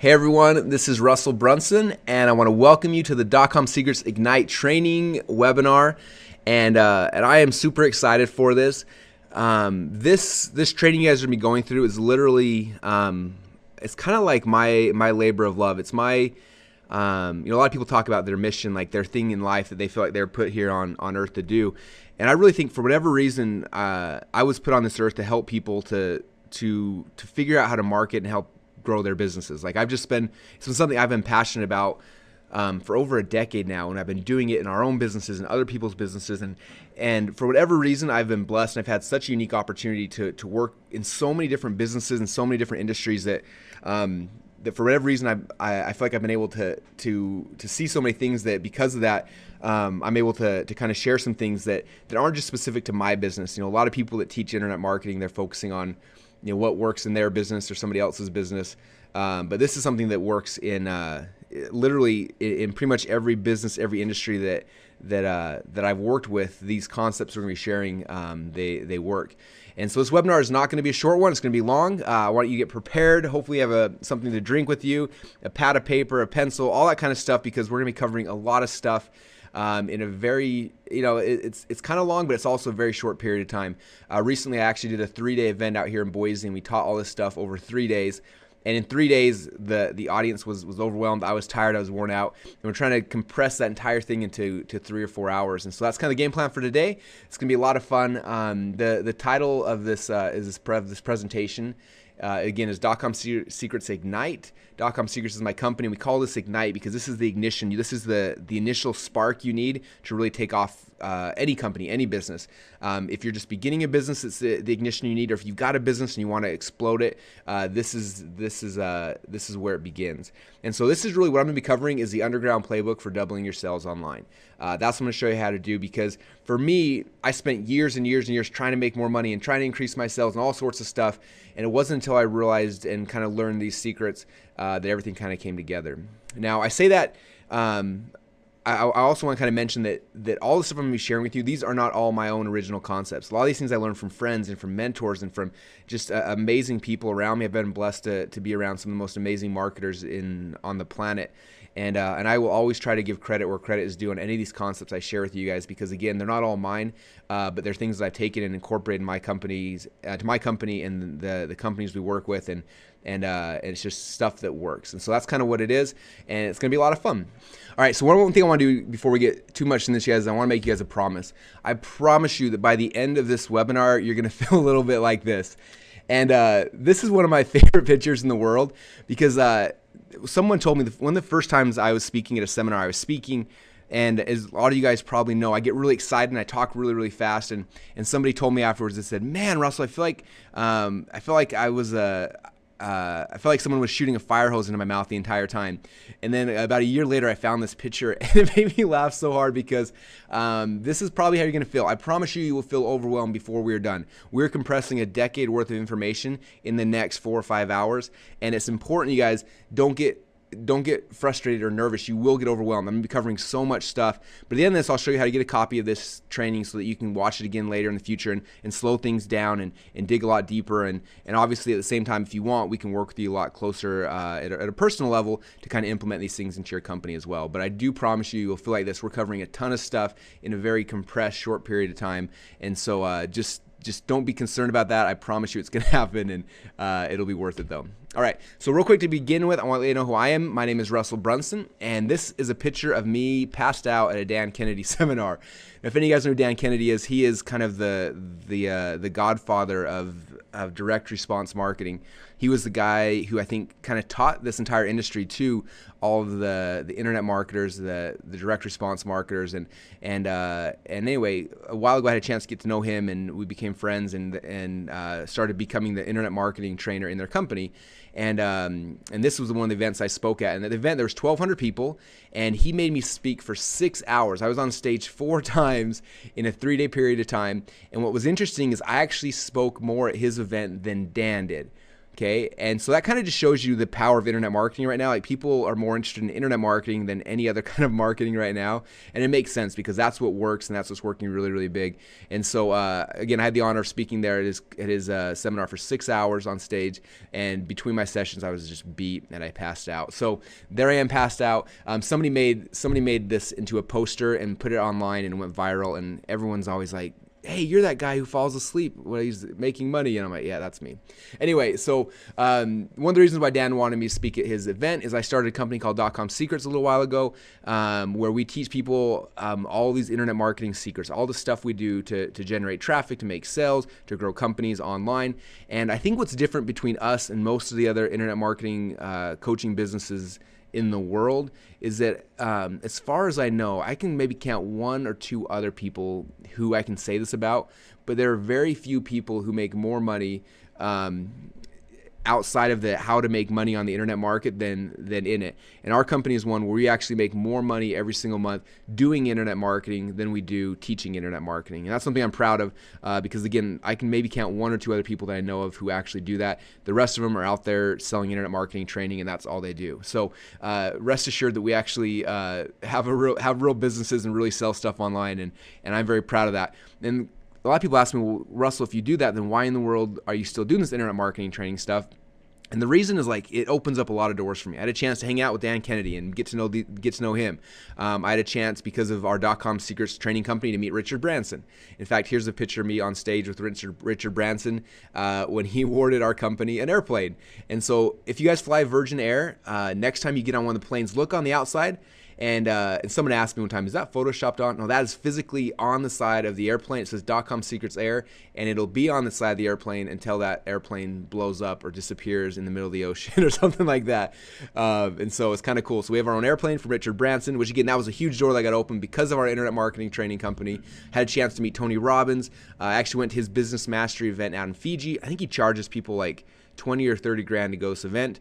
Hey everyone, this is Russell Brunson, and I want to welcome you to the .com Secrets Ignite training webinar. And I am super excited for this. This training you guys are going to be going through is literally, it's kind of like my labor of love. It's my, a lot of people talk about their mission, like their thing in life that they feel like they're put here on earth to do. And I really think for whatever reason, I was put on this earth to help people to figure out how to market and help grow their businesses. Like it's been something I've been passionate about for over a decade now, and I've been doing it in our own businesses and other people's businesses. And for whatever reason, I've been blessed, and I've had such a unique opportunity to work in so many different businesses and so many different industries that for whatever reason I feel like I've been able to see so many things that because of that I'm able to kind of share some things that aren't just specific to my business. A lot of people that teach internet marketing, they're focusing on what works in their business or somebody else's business. But this is something that works in literally in pretty much every business, every industry that I've worked with. These concepts we're going to be sharing, they work. And so this webinar is not going to be a short one. It's going to be long. I want you to get prepared. Hopefully you have something to drink with you, a pad of paper, a pencil, all that kind of stuff, because we're going to be covering a lot of stuff in a very, it's kind of long, but it's also a very short period of time. Recently, I actually did a 3-day event out here in Boise, and we taught all this stuff over 3 days. And in 3 days, the audience was overwhelmed. I was tired. I was worn out. And we're trying to compress that entire thing into 3 or 4 hours. And so that's kind of the game plan for today. It's going to be a lot of fun. The title of this this presentation, again, is .com Secrets Ignite. .com Secrets is my company. We call this Ignite because this is the ignition. This is the initial spark you need to really take off any company, any business. If you're just beginning a business, it's the ignition you need. Or if you've got a business and you want to explode it, this is where it begins. And so this is really what I'm going to be covering is the underground playbook for doubling your sales online. That's what I'm going to show you how to do, because for me, I spent years and years and years trying to make more money and trying to increase my sales and all sorts of stuff. And it wasn't until I realized and kind of learned these secrets that everything kind of came together. Now, I say that I also want to kind of mention that all the stuff I'm going to be sharing with you, these are not all my own original concepts. A lot of these things I learned from friends and from mentors and from just amazing people around me. I've been blessed to be around some of the most amazing marketers on the planet. And I will always try to give credit where credit is due on any of these concepts I share with you guys, because again, they're not all mine, but they're things that I've taken and incorporated in my companies, to my company and the companies we work with, and it's just stuff that works. And so that's kind of what it is, and it's going to be a lot of fun. All right, so one thing I want to do before we get too much in this, guys, I want to make you guys a promise. I promise you that by the end of this webinar, you're going to feel a little bit like this. And this is one of my favorite pictures in the world, because someone told me one of the first times I was speaking at a seminar, I was speaking, and as a lot of you guys probably know, I get really excited and I talk really, really fast. And somebody told me afterwards, they said, "Man, Russell, I feel like I felt like someone was shooting a fire hose into my mouth the entire time." And then about a year later, I found this picture, and it made me laugh so hard, because this is probably how you're going to feel. I promise you will feel overwhelmed before we're done. We're compressing a decade worth of information in the next 4 or 5 hours, and it's important you guys don't get frustrated or nervous. You will get overwhelmed. I'm going to be covering so much stuff. But at the end of this, I'll show you how to get a copy of this training so that you can watch it again later in the future and slow things down and dig a lot deeper. And obviously, at the same time, if you want, we can work with you a lot closer at a personal level to kind of implement these things into your company as well. But I do promise you, you'll feel like this. We're covering a ton of stuff in a very compressed, short period of time. And so just don't be concerned about that. I promise you it's going to happen, and it'll be worth it, though. All right, so real quick to begin with, I want to let you know who I am. My name is Russell Brunson, and this is a picture of me passed out at a Dan Kennedy seminar. Now, if any of you guys know who Dan Kennedy is, he is kind of the godfather of direct response marketing. He was the guy who I think kind of taught this entire industry to all of the internet marketers, the direct response marketers, and anyway, a while ago I had a chance to get to know him, and we became friends, and started becoming the internet marketing trainer in their company. And this was one of the events I spoke at. And at the event, there was 1,200 people, and he made me speak for 6 hours. I was on stage 4 times in a 3-day period of time. And what was interesting is I actually spoke more at his event than Dan did. Okay, and so that kind of just shows you the power of internet marketing right now. Like, people are more interested in internet marketing than any other kind of marketing right now, and it makes sense because that's what works and that's what's working really, really big. And so again, I had the honor of speaking there at his seminar for 6 hours on stage, and between my sessions, I was just beat and I passed out. So there I am, passed out. Somebody made this into a poster and put it online, and it went viral, and everyone's always like, hey, you're that guy who falls asleep when he's making money. And I'm like, yeah, that's me. Anyway, so one of the reasons why Dan wanted me to speak at his event is I started a company called .com Secrets a little while ago, where we teach people all these internet marketing secrets, all the stuff we do to generate traffic, to make sales, to grow companies online. And I think what's different between us and most of the other internet marketing coaching businesses in the world is that as far as I know, I can maybe count one or two other people who I can say this about, but there are very few people who make more money outside of the how to make money on the internet market than in it. And our company is one where we actually make more money every single month doing internet marketing than we do teaching internet marketing. And that's something I'm proud of because, again, I can maybe count one or two other people that I know of who actually do that. The rest of them are out there selling internet marketing training, and that's all they do. So rest assured that we actually have real businesses and really sell stuff online, and I'm very proud of that. And a lot of people ask me, well, Russell, if you do that, then why in the world are you still doing this internet marketing training stuff? And the reason is, like, it opens up a lot of doors for me. I had a chance to hang out with Dan Kennedy and get to know him. I had a chance, because of our .com Secrets training company, to meet Richard Branson. In fact, here's a picture of me on stage with Richard Branson when he awarded our company an airplane. And so if you guys fly Virgin Air, next time you get on one of the planes, look on the outside. And someone asked me one time, is that photoshopped on? No, that is physically on the side of the airplane. It says .com Secrets Air, and it'll be on the side of the airplane until that airplane blows up or disappears in the middle of the ocean or something like that. And so it's kind of cool. So we have our own airplane from Richard Branson, which, again, that was a huge door that got opened because of our internet marketing training company. Had a chance to meet Tony Robbins. I actually went to his business mastery event out in Fiji. I think he charges people like 20 or 30 grand to go to this event.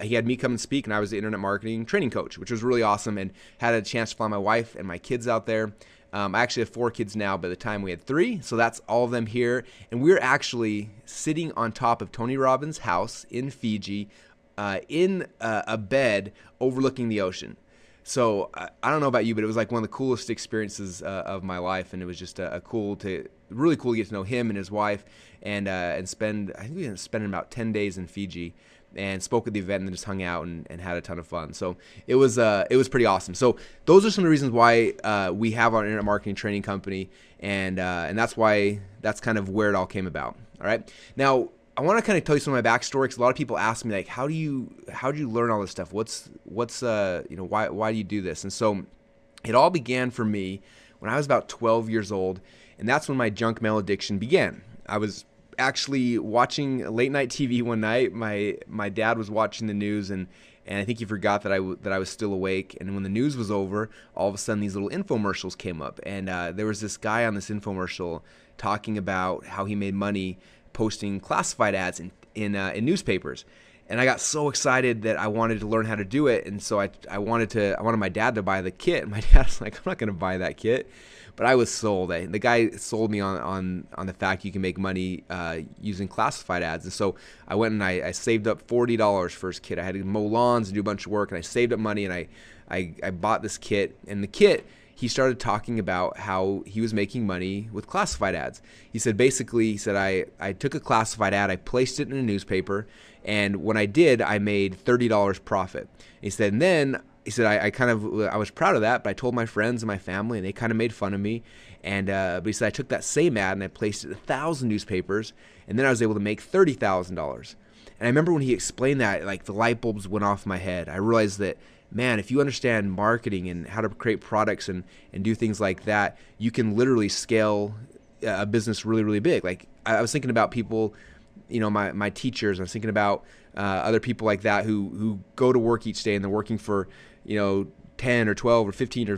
He had me come and speak, and I was the internet marketing training coach, which was really awesome, and had a chance to fly my wife and my kids out there. I actually have 4 kids now. By the time we had 3, so that's all of them here. And we're actually sitting on top of Tony Robbins' house in Fiji in a bed overlooking the ocean. So I don't know about you, but it was like one of the coolest experiences of my life, and it was just really cool to get to know him and his wife, and spend, I think we ended up spending about 10 days in Fiji, and spoke at the event and then just hung out and had a ton of fun. So it was pretty awesome. So those are some of the reasons why we have our internet marketing training company, and that's kind of where it all came about. All right. Now, I want to kind of tell you some of my backstory, because a lot of people ask me, like, how do you learn all this stuff? What's why do you do this? And so it all began for me when I was about 12 years old, and that's when my junk mail addiction began. I was actually watching late night TV one night. My dad was watching the news, and I think he forgot that I was still awake. And when the news was over, all of a sudden these little infomercials came up, and there was this guy on this infomercial talking about how he made money posting classified ads in newspapers. And I got so excited that I wanted to learn how to do it, and so I wanted my dad to buy the kit. And my dad was like, I'm not going to buy that kit. But I was sold. The guy sold me on the fact you can make money using classified ads. And so I went and I saved up $40 for his kit. I had to mow lawns and do a bunch of work, and I saved up money, and I bought this kit. And the kit, he started talking about how he was making money with classified ads. He said, I took a classified ad, I placed it in a newspaper, and when I did, I made $30 profit. He said, and then I was proud of that, but I told my friends and my family, and they kind of made fun of me. And but he said, I took that same ad and I placed it in 1,000 newspapers, and then I was able to make $30,000. And I remember when he explained that, like, the light bulbs went off my head. I realized that, man, if you understand marketing and how to create products and do things like that, you can literally scale a business really, really big. Like, I was thinking about people, my teachers. I was thinking about other people like that who go to work each day, and they're working for, 10 or 12 or 15 or $50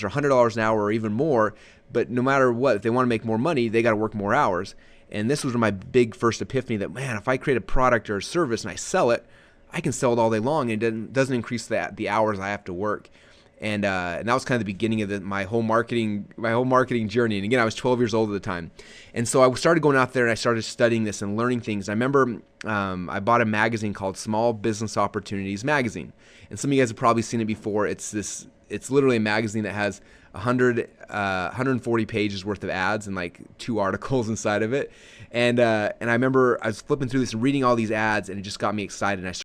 or $100 an hour or even more. But no matter what, if they want to make more money, they got to work more hours. And this was my big first epiphany that, man, if I create a product or a service and I sell it, I can sell it all day long, and it doesn't increase the hours I have to work. And that was kind of the beginning of my whole marketing journey. And again, I was 12 years old at the time, and so I started going out there and I started studying this and learning things. I remember I bought a magazine called Small Business Opportunities Magazine, and some of you guys have probably seen it before. It's literally a magazine that has 140 pages worth of ads and like 2 articles inside of it. And I remember I was flipping through this and reading all these ads, and it just got me excited. And